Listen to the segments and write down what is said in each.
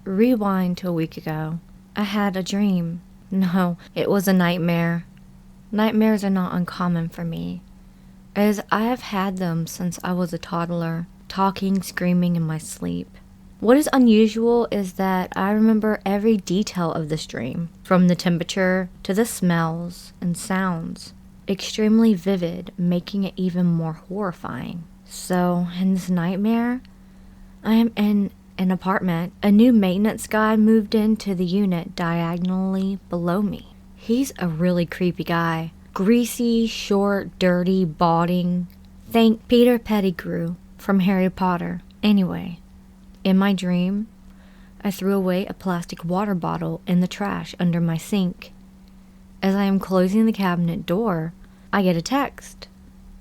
rewind to a week ago. I had a dream. No, it was a nightmare. Nightmares are not uncommon for me, as I have had them since I was a toddler, talking, screaming in my sleep. What is unusual is that I remember every detail of this dream, from the temperature to the smells and sounds. Extremely vivid, making it even more horrifying. So, in this nightmare, I am in an apartment. A new maintenance guy moved into the unit diagonally below me. He's a really creepy guy. Greasy, short, dirty, balding. Think Peter Pettigrew from Harry Potter. Anyway, in my dream, I threw away a plastic water bottle in the trash under my sink. As I am closing the cabinet door, I get a text.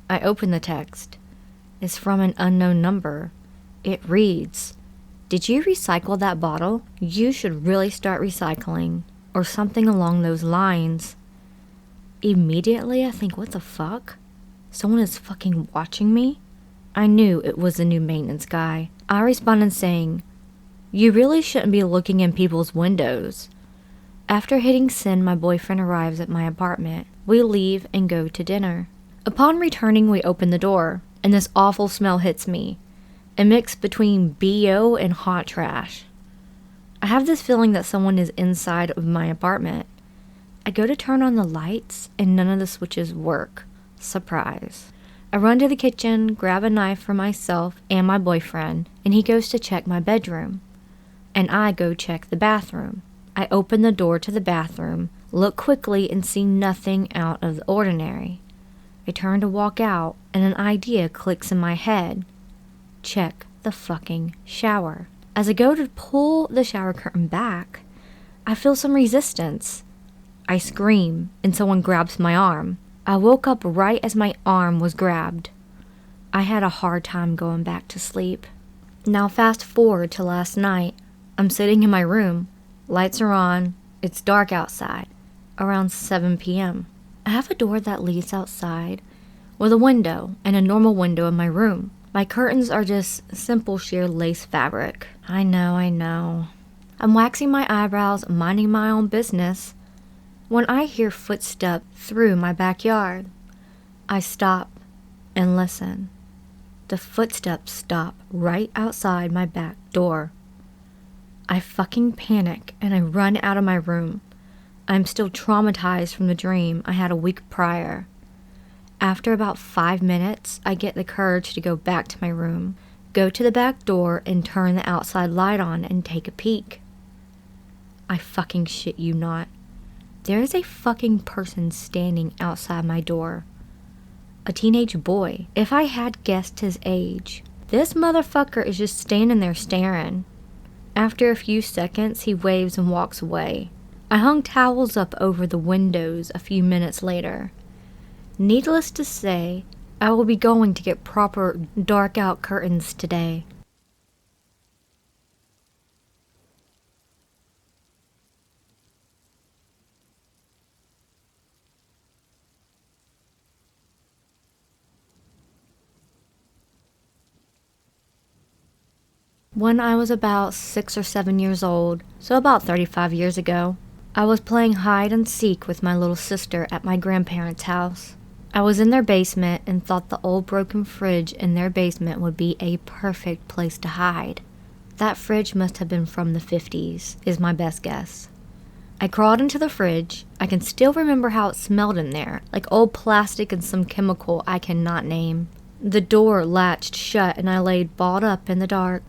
I open the text. It's from an unknown number. It reads, "Did you recycle that bottle? You should really start recycling," or something along those lines. Immediately, I think, what the fuck? Someone is fucking watching me? I knew it was the new maintenance guy. I responded saying, "You really shouldn't be looking in people's windows." After hitting send, my boyfriend arrives at my apartment. We leave and go to dinner. Upon returning, we open the door, and this awful smell hits me. A mix between BO and hot trash. I have this feeling that someone is inside of my apartment. I go to turn on the lights, and none of the switches work. Surprise. I run to the kitchen, grab a knife for myself and my boyfriend, and he goes to check my bedroom. And I go check the bathroom. I open the door to the bathroom, look quickly, and see nothing out of the ordinary. I turn to walk out, and an idea clicks in my head. Check the fucking shower. As I go to pull the shower curtain back, I feel some resistance. I scream, and someone grabs my arm. I woke up right as my arm was grabbed. I had a hard time going back to sleep. Now fast forward to last night. I'm sitting in my room. Lights are on. It's dark outside. Around 7 p.m. I have a door that leads outside with a window and a normal window in my room. My curtains are just simple sheer lace fabric. I know. I'm waxing my eyebrows, minding my own business, when I hear footsteps through my backyard. I stop and listen. The footsteps stop right outside my back door. I fucking panic and I run out of my room. I'm still traumatized from the dream I had a week prior. After about 5 minutes, I get the courage to go back to my room, go to the back door and turn the outside light on and take a peek. I fucking shit you not. There is a fucking person standing outside my door. A teenage boy. If I had guessed his age. This motherfucker is just standing there staring. After a few seconds, he waves and walks away. I hung towels up over the windows a few minutes later. Needless to say, I will be going to get proper dark out curtains today. When I was about 6 or 7 years old, so about 35 years ago, I was playing hide and seek with my little sister at my grandparents' house. I was in their basement and thought the old broken fridge in their basement would be a perfect place to hide. That fridge must have been from the 50s, is my best guess. I crawled into the fridge. I can still remember how it smelled in there, like old plastic and some chemical I cannot name. The door latched shut and I laid balled up in the dark,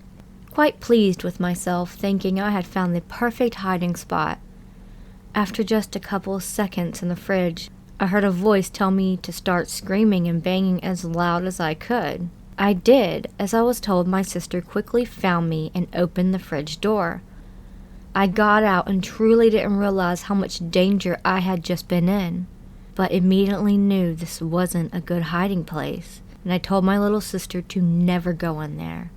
quite pleased with myself, thinking I had found the perfect hiding spot. After just a couple of seconds in the fridge, I heard a voice tell me to start screaming and banging as loud as I could. I did, as I was told. My sister quickly found me and opened the fridge door. I got out and truly didn't realize how much danger I had just been in, but immediately knew this wasn't a good hiding place, and I told my little sister to never go in there.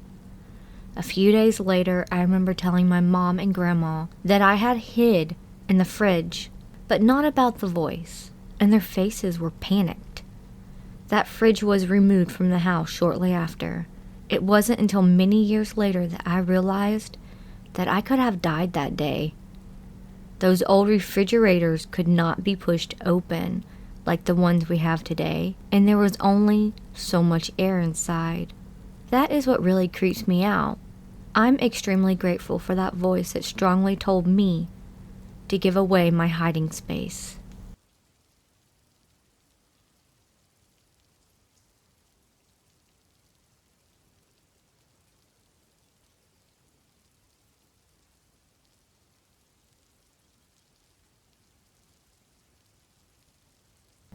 A few days later, I remember telling my mom and grandma that I had hid in the fridge, but not about the voice, and their faces were panicked. That fridge was removed from the house shortly after. It wasn't until many years later that I realized that I could have died that day. Those old refrigerators could not be pushed open like the ones we have today, and there was only so much air inside. That is what really creeps me out. I'm extremely grateful for that voice that strongly told me to give away my hiding space.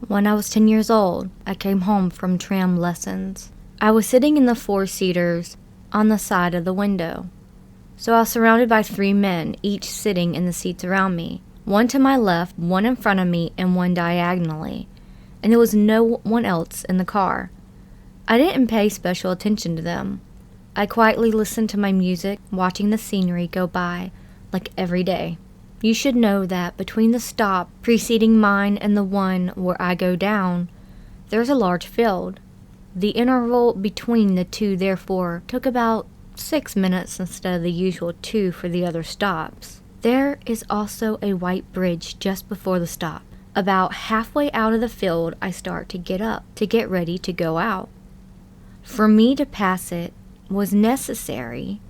When I was 10 years old, I came home from tram lessons. I was sitting in the four-seaters on the side of the window. So I was surrounded by 3 men, each sitting in the seats around me. One to my left, one in front of me, and one diagonally. And there was no one else in the car. I didn't pay special attention to them. I quietly listened to my music, watching the scenery go by, like every day. You should know that between the stop preceding mine and the one where I go down, there's a large field. The interval between the two, therefore, took about 6 minutes instead of the usual 2 for the other stops. There is also a white bridge just before the stop. About halfway out of the field, I start to get up to get ready to go out. For me to pass it was necessary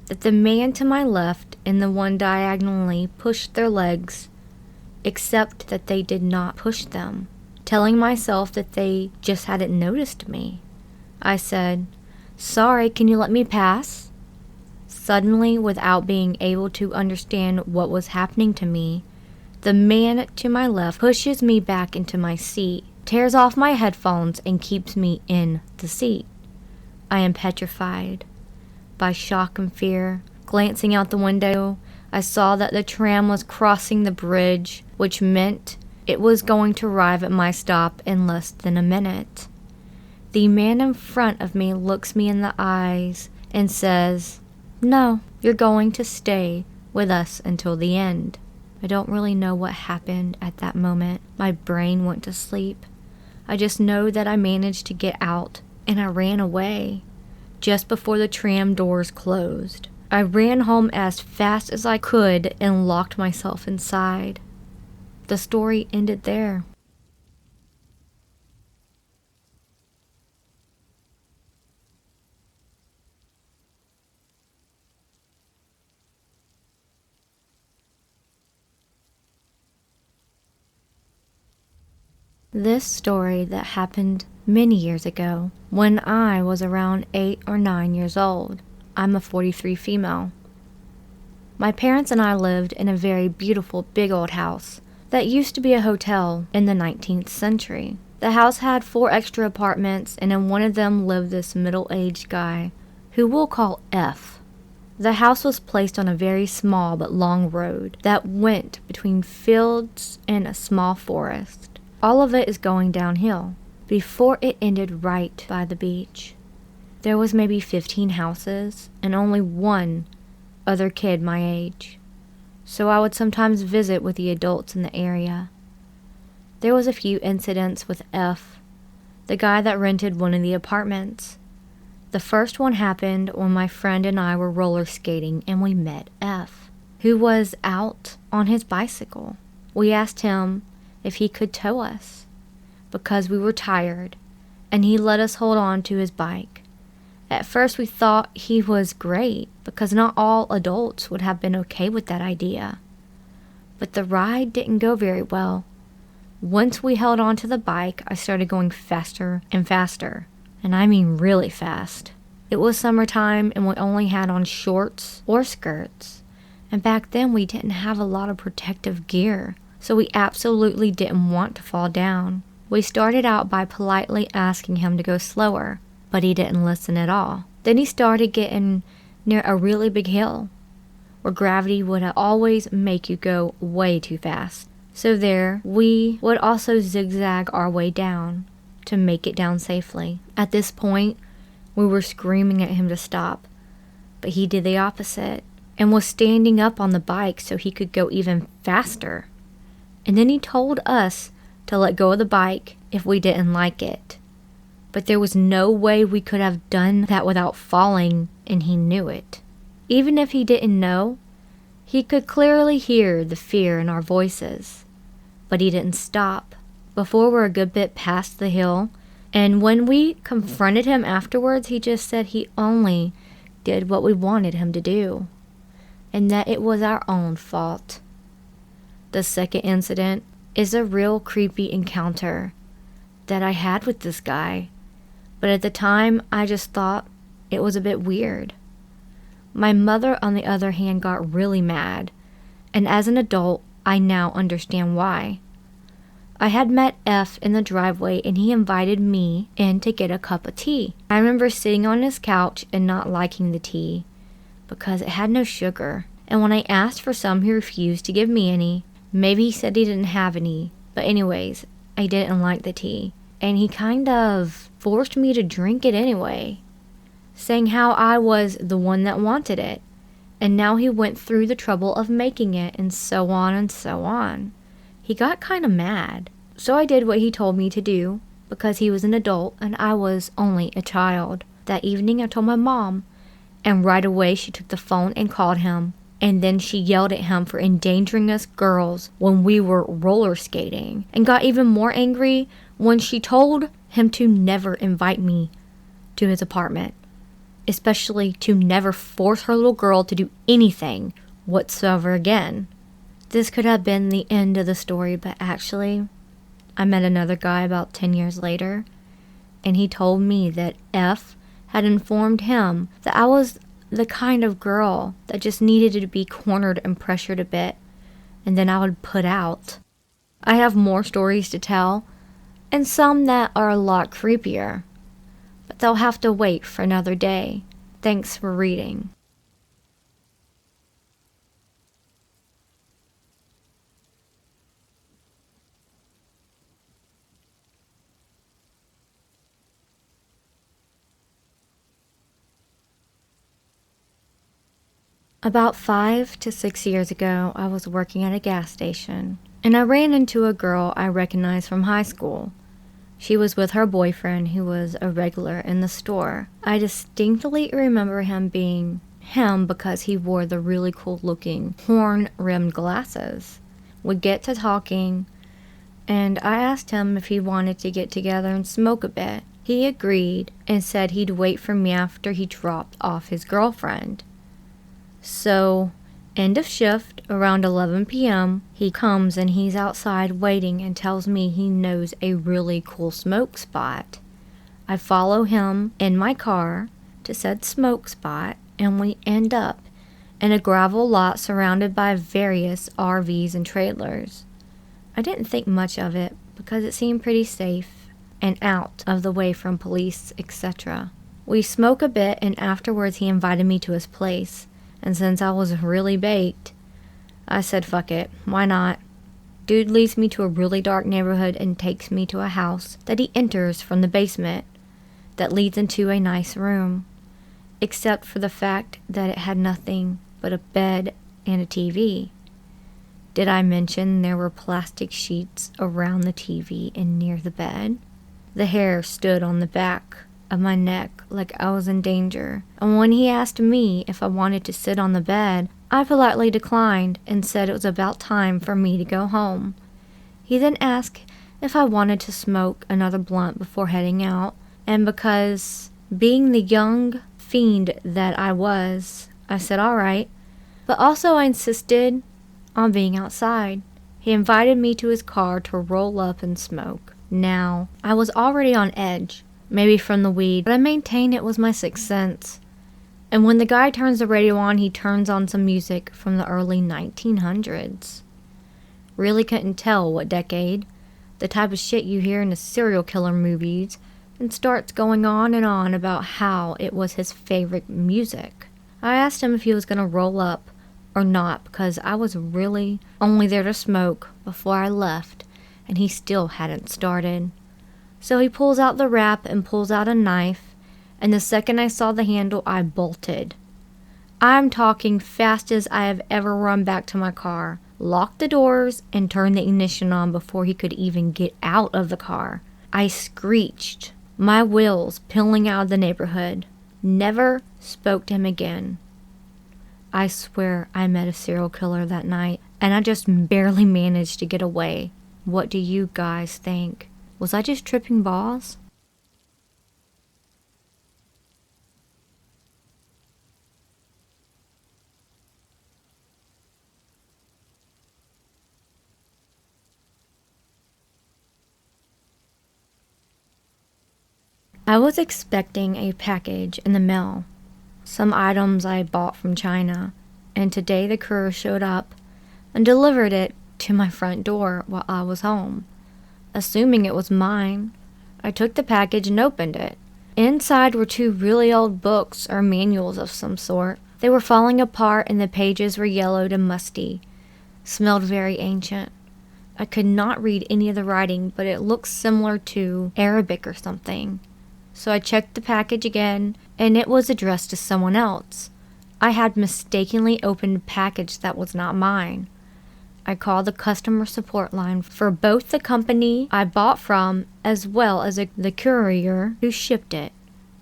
that the man to my left and the one diagonally pushed their legs, except that they did not push them, telling myself that they just hadn't noticed me. I said, "Sorry, can you let me pass?" Suddenly, without being able to understand what was happening to me, the man to my left pushes me back into my seat, tears off my headphones, and keeps me in the seat. I am petrified by shock and fear. Glancing out the window, I saw that the tram was crossing the bridge, which meant it was going to arrive at my stop in less than a minute. The man in front of me looks me in the eyes and says, "No, you're going to stay with us until the end." I don't really know what happened at that moment. My brain went to sleep. I just know that I managed to get out and I ran away just before the tram doors closed. I ran home as fast as I could and locked myself inside. The story ended there. This story that happened many years ago, when I was around 8 or 9 years old. I'm a 43 female. My parents and I lived in a very beautiful big old house that used to be a hotel in the 19th century. The house had 4 extra apartments, and in one of them lived this middle-aged guy who we'll call F. The house was placed on a very small but long road that went between fields and a small forest. All of it is going downhill before it ended right by the beach. There was maybe 15 houses and only one other kid my age, so I would sometimes visit with the adults in the area. There was a few incidents with F, the guy that rented one of the apartments. The first one happened when my friend and I were roller skating and we met F, who was out on his bicycle. We asked him if he could tow us because we were tired, and he let us hold on to his bike. At first we thought he was great because not all adults would have been okay with that idea. But the ride didn't go very well. Once we held on to the bike, I started going faster and faster, and I mean really fast. It was summertime and we only had on shorts or skirts, and back then we didn't have a lot of protective gear, so we absolutely didn't want to fall down. We started out by politely asking him to go slower, but he didn't listen at all. Then he started getting near a really big hill where gravity would always make you go way too fast. So there, we would also zigzag our way down to make it down safely. At this point, we were screaming at him to stop, but he did the opposite and was standing up on the bike so he could go even faster. And then he told us to let go of the bike if we didn't like it. But there was no way we could have done that without falling, and he knew it. Even if he didn't know, he could clearly hear the fear in our voices. But he didn't stop before we're a good bit past the hill, and when we confronted him afterwards, he just said he only did what we wanted him to do, and that it was our own fault. The second incident is a real creepy encounter that I had with this guy, but at the time I just thought it was a bit weird. My mother, on the other hand, got really mad, and as an adult, I now understand why. I had met F in the driveway and he invited me in to get a cup of tea. I remember sitting on his couch and not liking the tea because it had no sugar, and when I asked for some, he refused to give me any. Maybe he said he didn't have any, but anyways, I didn't like the tea, and he kind of forced me to drink it anyway, saying how I was the one that wanted it, and now he went through the trouble of making it, and so on and so on. He got kind of mad, so I did what he told me to do, because he was an adult and I was only a child. That evening I told my mom, and right away she took the phone and called him, and then she yelled at him for endangering us girls when we were roller skating, and got even more angry when she told him to never invite me to his apartment, especially to never force her little girl to do anything whatsoever again. This could have been the end of the story, but actually, I met another guy about 10 years later, and he told me that F had informed him that I was the kind of girl that just needed to be cornered and pressured a bit, and then I would put out. I have more stories to tell, and some that are a lot creepier, but they'll have to wait for another day. Thanks for reading. About 5 to 6 years ago, I was working at a gas station, and I ran into a girl I recognized from high school. She was with her boyfriend, who was a regular in the store. I distinctly remember him being him because he wore the really cool-looking horn-rimmed glasses. We'd get to talking, and I asked him if he wanted to get together and smoke a bit. He agreed and said he'd wait for me after he dropped off his girlfriend. So, end of shift, around 11 p.m., he comes and he's outside waiting and tells me he knows a really cool smoke spot. I follow him in my car to said smoke spot, and we end up in a gravel lot surrounded by various RVs and trailers. I didn't think much of it because it seemed pretty safe and out of the way from police, etc. We smoke a bit, and afterwards he invited me to his place. And since I was really baked, I said, fuck it, why not? Dude leads me to a really dark neighborhood and takes me to a house that he enters from the basement that leads into a nice room, except for the fact that it had nothing but a bed and a TV. Did I mention there were plastic sheets around the TV and near the bed? The hair stood on the back of my neck like I was in danger, and when he asked me if I wanted to sit on the bed, I politely declined and said it was about time for me to go home. He then asked if I wanted to smoke another blunt before heading out, and because, being the young fiend that I was, I said alright, but also I insisted on being outside. He invited me to his car to roll up and smoke. Now, I was already on edge, maybe from the weed, but I maintain it was my sixth sense. And when the guy turns the radio on, he turns on some music from the early 1900s. Really couldn't tell what decade, the type of shit you hear in the serial killer movies, and starts going on and on about how it was his favorite music. I asked him if he was going to roll up or not because I was really only there to smoke before I left, and he still hadn't started. So he pulls out the wrap and pulls out a knife, and the second I saw the handle, I bolted. I'm talking fast as I have ever run back to my car, locked the doors, and turned the ignition on before he could even get out of the car. I screeched, my wheels peeling out of the neighborhood. Never spoke to him again. I swear I met a serial killer that night, and I just barely managed to get away. What do you guys think? Was I just tripping balls? I was expecting a package in the mail, some items I bought from China, and today the courier showed up and delivered it to my front door while I was home. Assuming it was mine, I took the package and opened it. Inside were 2 really old books or manuals of some sort. They were falling apart and the pages were yellowed and musty. Smelled very ancient. I could not read any of the writing, but it looked similar to Arabic or something. So I checked the package again, and it was addressed to someone else. I had mistakenly opened a package that was not mine. I called the customer support line for both the company I bought from as well as the courier who shipped it.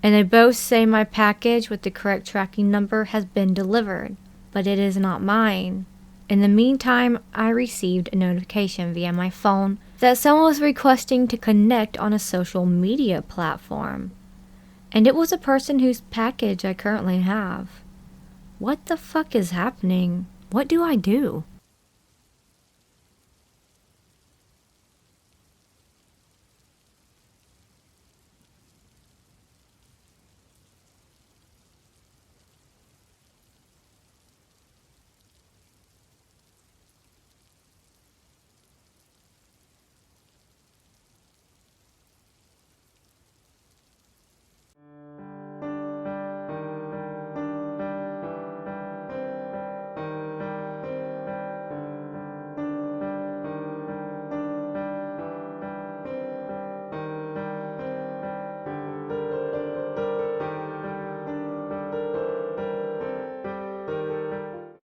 And they both say my package with the correct tracking number has been delivered, but it is not mine. In the meantime, I received a notification via my phone that someone was requesting to connect on a social media platform. And it was a person whose package I currently have. What the fuck is happening? What do I do?